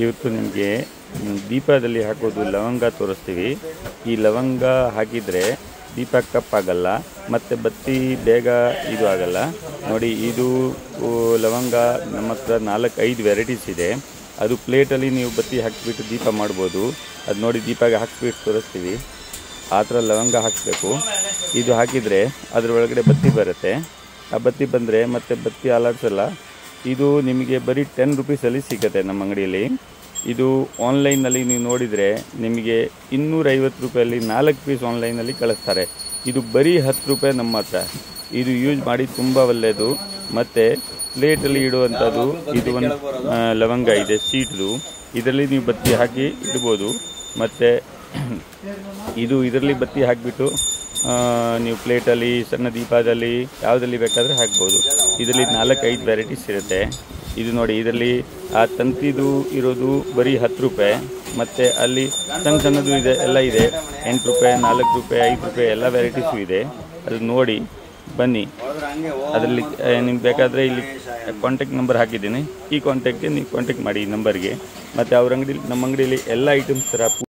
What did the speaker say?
ಇವತ್ತು ನಿಮಗೆ ದೀಪದಲ್ಲಿ ಹಾಕೋದು ಲವಂಗ ತೋರಿಸ್ತೀವಿ. ಈ ಲವಂಗ ಹಾಕಿದರೆ ದೀಪ ಕಪ್ಪಾಗಲ್ಲ ಮತ್ತು ಬತ್ತಿ ಬೇಗ ಇದು ಆಗಲ್ಲ. ನೋಡಿ, ಇದು ಲವಂಗ ನಮ್ಮ ಹತ್ರ 4-5 ವೆರೈಟೀಸ್ ಇದೆ. ಅದು ಪ್ಲೇಟಲ್ಲಿ ನೀವು ಬತ್ತಿ ಹಾಕಿಬಿಟ್ಟು ದೀಪ ಮಾಡ್ಬೋದು. ಅದು ನೋಡಿ, ದೀಪಗೆ ಹಾಕಿಬಿಟ್ಟು ತೋರಿಸ್ತೀವಿ. ಆ ಥರ ಲವಂಗ ಹಾಕಬೇಕು. ಇದು ಹಾಕಿದರೆ ಅದರ ಒಳಗಡೆ ಬತ್ತಿ ಬರುತ್ತೆ. ಆ ಬತ್ತಿ ಬಂದರೆ ಮತ್ತೆ ಬತ್ತಿ ಅಲಾಡ್ಸಲ್ಲ. ಇದು ನಿಮಗೆ ಬರೀ 10 ರೂಪೀಸಲ್ಲಿ ಸಿಗುತ್ತೆ ನಮ್ಮ ಅಂಗಡಿಯಲ್ಲಿ. ಇದು ಆನ್ಲೈನಲ್ಲಿ ನೀವು ನೋಡಿದರೆ ನಿಮಗೆ 250 ರೂಪಾಯಲ್ಲಿ 4 ಪೀಸ್ ಆನ್ಲೈನಲ್ಲಿ ಕಳಿಸ್ತಾರೆ. ಇದು ಬರೀ 10 ರೂಪಾಯಿ ನಮ್ಮ ಹತ್ರ. ಇದು ಯೂಸ್ ಮಾಡಿ ತುಂಬ ಒಳ್ಳೆಯದು. ಮತ್ತು ಪ್ಲೇಟಲ್ಲಿ ಇಡುವಂಥದ್ದು ಇದು ಒಂದು ಲವಂಗ ಇದೆ ಸೀಡ್ದು. ಇದರಲ್ಲಿ ನೀವು ಬತ್ತಿ ಹಾಕಿ ಇಡ್ಬೋದು. ಮತ್ತು ಇದು ಇದರಲ್ಲಿ ಬತ್ತಿ ಹಾಕಿಬಿಟ್ಟು ನೀವು ಪ್ಲೇಟಲ್ಲಿ, ಸಣ್ಣ ದೀಪದಲ್ಲಿ, ಯಾವುದಲ್ಲಿ ಬೇಕಾದರೆ ಹಾಕ್ಬೋದು. ಇದರಲ್ಲಿ 4-5 ವೆರೈಟೀಸ್ ಇರುತ್ತೆ. ಇದು ನೋಡಿ, ಇದರಲ್ಲಿ ಆ ತಂತಿದು ಇರೋದು ಬರೀ 10 ರೂಪಾಯಿ. ಮತ್ತು ಅಲ್ಲಿ ಸಣ್ಣದು ಇದೆ, ಎಲ್ಲ ಇದೆ. 8 ರೂಪಾಯಿ, 4 ರೂಪಾಯಿ, 5 ರೂಪಾಯಿ ಎಲ್ಲ ವೆರೈಟೀಸು ಇದೆ. ಅದು ನೋಡಿ ಬನ್ನಿ. ಅದರಲ್ಲಿ ನಿಮ್ಗೆ ಬೇಕಾದರೆ ಇಲ್ಲಿ ಕಾಂಟ್ಯಾಕ್ಟ್ ನಂಬರ್ ಹಾಕಿದ್ದೀನಿ. ಈ ಕಾಂಟ್ಯಾಕ್ಟ್ಗೆ ನೀವು ಕಾಂಟ್ಯಾಕ್ಟ್ ಮಾಡಿ ಈ ನಂಬರ್ಗೆ. ಮತ್ತು ಅವ್ರ ಅಂಗಡಿ, ನಮ್ಮ ಅಂಗಡಿಯಲ್ಲಿ ಎಲ್ಲ ಐಟಮ್ಸ್ ಥರ